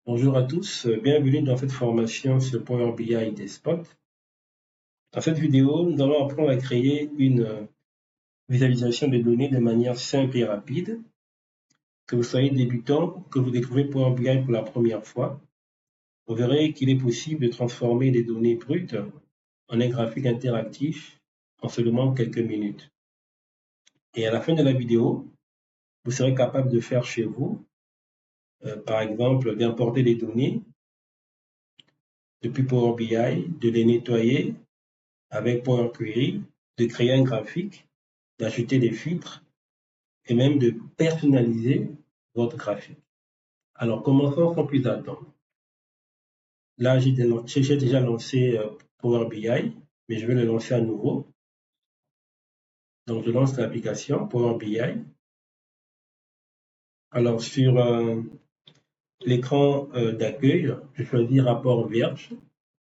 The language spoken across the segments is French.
Bonjour à tous, bienvenue dans cette formation sur Power BI des spots. Dans cette vidéo, nous allons apprendre à créer une visualisation de données de manière simple et rapide. Que vous soyez débutant, que vous découvrez Power BI pour la première fois, vous verrez qu'il est possible de transformer des données brutes en un graphique interactif en seulement quelques minutes. Et à la fin de la vidéo, vous serez capable de faire chez vous, par exemple, d'importer des données depuis Power BI, de les nettoyer avec Power Query, de créer un graphique, d'ajouter des filtres et même de personnaliser votre graphique. Alors, commençons sans plus attendre. Là, j'ai déjà lancé Power BI, mais je vais le lancer à nouveau. Donc, je lance l'application Power BI. Alors, sur l'écran d'accueil, je choisis rapport vierge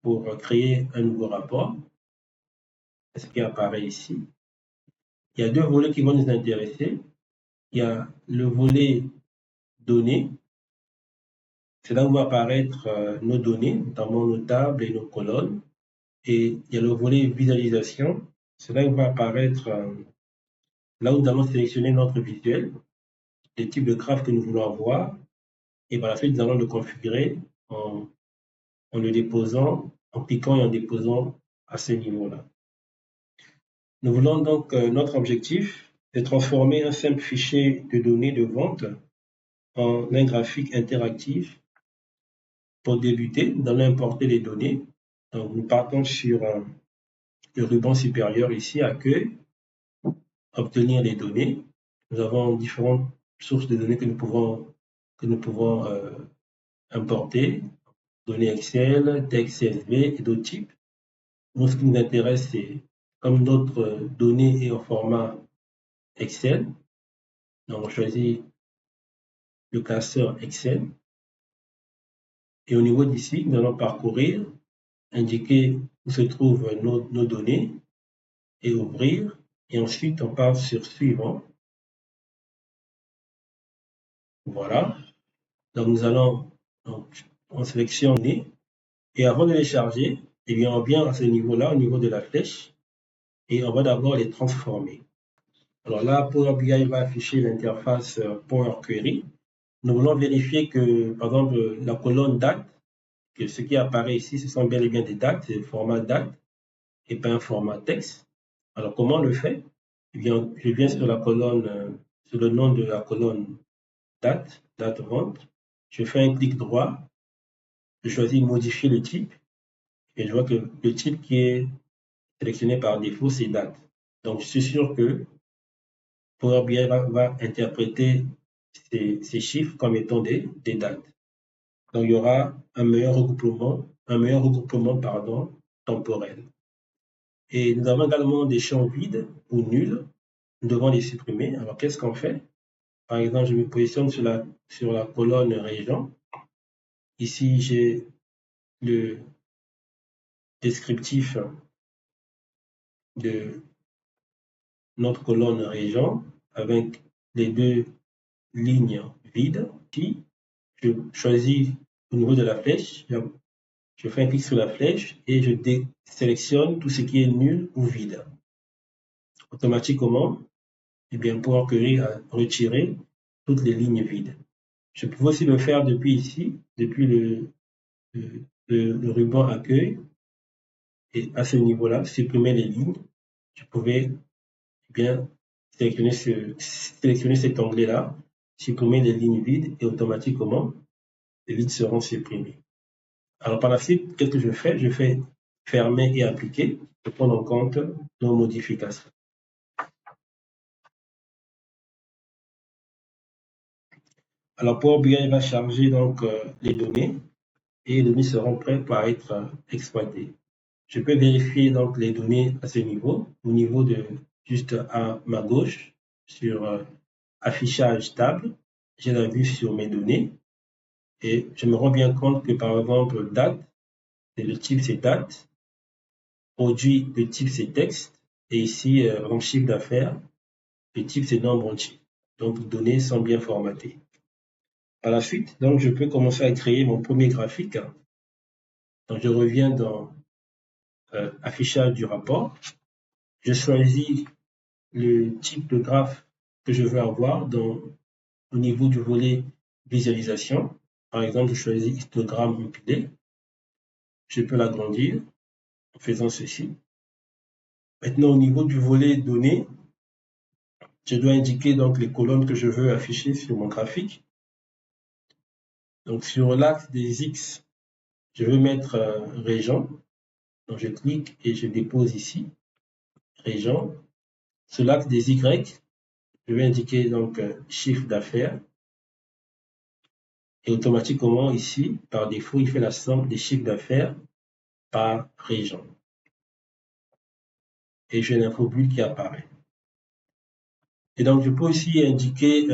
pour créer un nouveau rapport. C'est ce qui apparaît ici. Il y a deux volets qui vont nous intéresser. Il y a le volet données. C'est là où vont apparaître nos données, notamment nos tables et nos colonnes. Et il y a le volet visualisation. C'est là où va apparaître, là où nous allons sélectionner notre visuel, les types de graphes que nous voulons avoir. Et par la suite, nous allons le configurer en le déposant, en cliquant et en déposant à ce niveau-là. Nous voulons donc, notre objectif est de transformer un simple fichier de données de vente en un graphique interactif. Pour débuter, nous allons importer les données. Donc, nous partons sur le ruban supérieur ici, accueil, obtenir les données. Nous avons différentes sources de données que nous pouvons importer, données Excel, texte CSV et d'autres types. Nous, ce qui nous intéresse, c'est comme notre donnée est au format Excel, donc on choisit le classeur Excel. Et au niveau d'ici, nous allons parcourir, indiquer où se trouvent nos données et ouvrir. Et ensuite, on passe sur suivant. Voilà. Donc, nous allons, donc, on sélectionne et avant de les charger, eh bien, on vient à ce niveau-là, au niveau de la flèche, et on va d'abord les transformer. Alors là, Power BI va afficher l'interface Power Query. Nous voulons vérifier que, par exemple, la colonne date, que ce qui apparaît ici, ce sont bel et bien des dates, c'est le format date et pas un format texte. Alors, comment on le fait? Eh bien, je viens sur la colonne, sur le nom de la colonne date, date vente. Je fais un clic droit. Je choisis modifier le type et je vois que le type qui est sélectionné par défaut, c'est date. Donc, je suis sûr que Power BI va interpréter ces chiffres comme étant des dates. Donc, il y aura un meilleur regroupement temporel. Et nous avons également des champs vides ou nuls. Nous devons les supprimer. Alors, qu'est-ce qu'on fait? Par exemple, je me positionne sur la colonne région. Ici, j'ai le descriptif de notre colonne région avec les deux lignes vides. Ici, je choisis au niveau de la flèche, je fais un clic sur la flèche et je sélectionne tout ce qui est nul ou vide. Automatiquement, eh bien, Power Query a retiré toutes les lignes vides. Je peux aussi le faire depuis ici, depuis le ruban accueil, et à ce niveau-là, supprimer les lignes. Je pouvais bien sélectionner cet onglet-là, supprimer les lignes vides et automatiquement, les vides seront supprimés. Alors par la suite, qu'est-ce que je fais? Je fais fermer et appliquer pour prendre en compte nos modifications. Alors Power BI va charger donc les données et les données seront prêtes pour être exploitées. Je peux vérifier donc les données à ce niveau, au niveau de juste à ma gauche sur affichage table. J'ai la vue sur mes données et je me rends bien compte que par exemple date, le type c'est date, produit, le type c'est texte et ici en chiffre d'affaires, le type c'est nombre entier. Donc les données sont bien formatées. Par la suite, donc, je peux commencer à créer mon premier graphique. Donc, je reviens dans affichage du rapport. Je choisis le type de graphe que je veux avoir au niveau du volet visualisation. Par exemple, je choisis histogramme empilé. Je peux l'agrandir en faisant ceci. Maintenant, au niveau du volet données, je dois indiquer donc les colonnes que je veux afficher sur mon graphique. Donc, sur l'axe des X, je veux mettre région. Donc, je clique et je dépose ici, région. Sur l'axe des Y, je vais indiquer donc chiffre d'affaires. Et automatiquement, ici, par défaut, il fait la somme des chiffres d'affaires par région. Et j'ai l'infobulle qui apparaît. Et donc, je peux aussi indiquer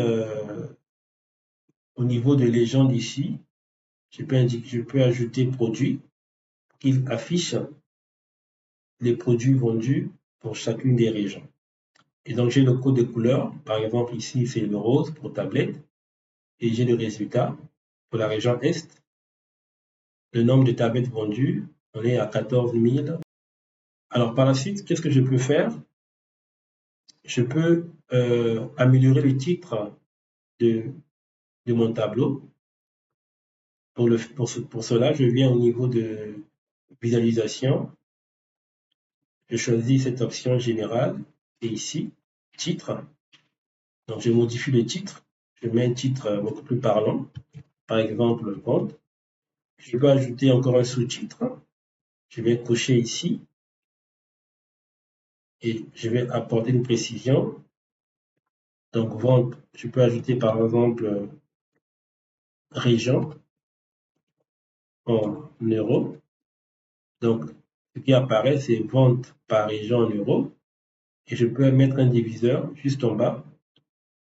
au niveau de légende ici, je peux ajouter produit, qu'il affiche les produits vendus pour chacune des régions. Et donc, j'ai le code de couleur. Par exemple, ici, c'est le rose pour tablette. Et j'ai le résultat pour la région Est. Le nombre de tablettes vendues, on est à 14 000. Alors, par la suite, qu'est-ce que je peux faire? Je peux améliorer le titre de mon tableau. Pour cela, je viens au niveau de visualisation. Je choisis cette option générale et ici, titre. Donc, je modifie le titre. Je mets un titre beaucoup plus parlant. Par exemple, vente. Je peux ajouter encore un sous-titre. Je vais cocher ici et je vais apporter une précision. Donc, vente, je peux ajouter par exemple région en euros. Donc, ce qui apparaît, c'est vente par région en euros. Et je peux mettre un diviseur juste en bas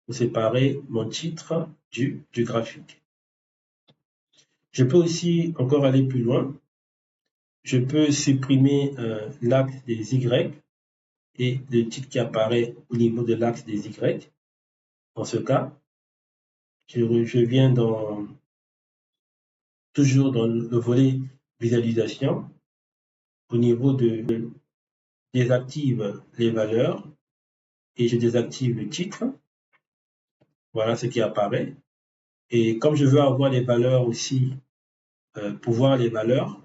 pour séparer mon titre du graphique. Je peux aussi encore aller plus loin. Je peux supprimer l'axe des Y et le titre qui apparaît au niveau de l'axe des Y. Dans ce cas, je viens toujours dans le volet visualisation. Au niveau de désactive les valeurs et je désactive le titre. Voilà ce qui apparaît. Et comme je veux avoir les valeurs aussi, pour voir les valeurs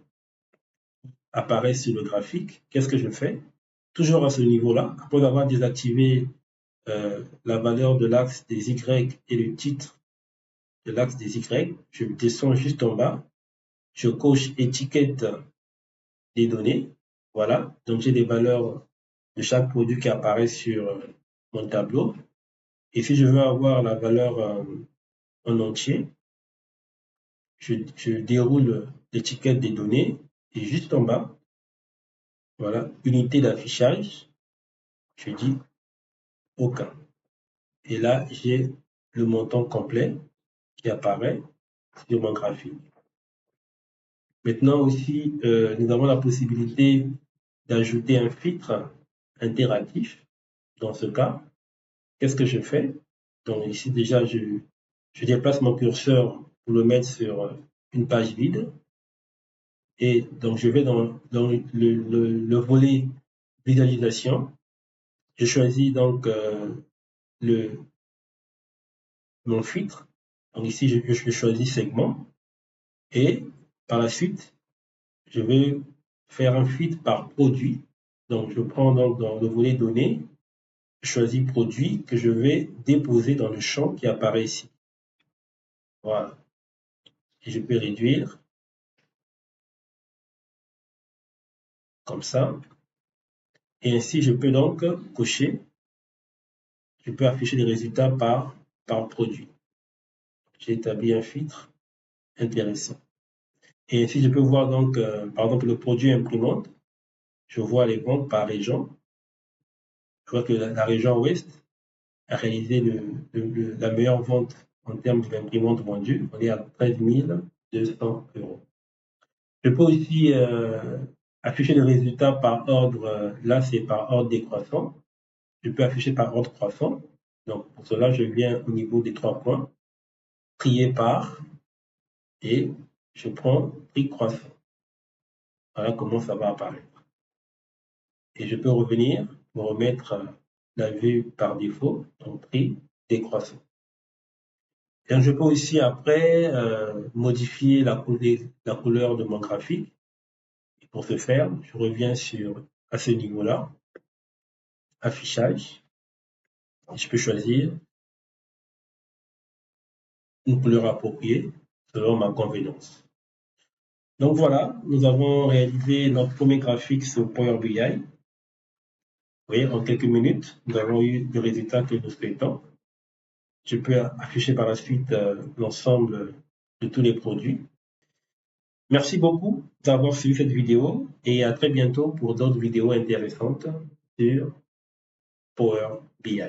apparaissent sur le graphique, qu'est-ce que je fais? Toujours à ce niveau-là, après avoir désactivé la valeur de l'axe des Y et le titre de l'axe des Y, je descends juste en bas, je coche étiquette des données. Voilà, donc j'ai des valeurs de chaque produit qui apparaît sur mon tableau. Et si je veux avoir la valeur en entier, je déroule l'étiquette des données et juste en bas, voilà, unité d'affichage, je dis aucun. Et là, j'ai le montant complet qui apparaît sur mon graphique. Maintenant aussi, nous avons la possibilité d'ajouter un filtre interactif. Dans ce cas, qu'est-ce que je fais? Donc ici déjà, je déplace mon curseur pour le mettre sur une page vide. Et donc je vais dans le volet visualisation. Je choisis donc mon filtre. Donc ici, je choisis segment. Et par la suite, je vais faire un filtre par produit. Donc je prends donc dans le volet données, je choisis produit que je vais déposer dans le champ qui apparaît ici. Voilà. Et je peux réduire comme ça. Et ainsi, je peux donc cocher. Je peux afficher les résultats par produit. J'ai établi un filtre intéressant. Et ainsi, je peux voir donc, par exemple, le produit imprimante. Je vois les ventes par région. Je vois que la région ouest a réalisé la meilleure vente en termes d'imprimante vendue. On est à 13 200 euros. Je peux aussi afficher les résultats par ordre. Là, c'est par ordre décroissant. Je peux afficher par ordre croissant. Donc, pour cela, je viens au niveau des 3 points. trier par et je prends tri croissant. Voilà comment ça va apparaître. Et je peux revenir pour remettre la vue par défaut, donc tri décroissant. Et je peux aussi après modifier la couleur de mon graphique. Et pour ce faire, je reviens à ce niveau-là, affichage. Et je peux choisir une couleur appropriée selon ma convenance. Donc voilà, nous avons réalisé notre premier graphique sur Power BI. Vous voyez, en quelques minutes, nous avons eu le résultat que nous souhaitons. Je peux afficher par la suite l'ensemble de tous les produits. Merci beaucoup d'avoir suivi cette vidéo et à très bientôt pour d'autres vidéos intéressantes sur Power BI.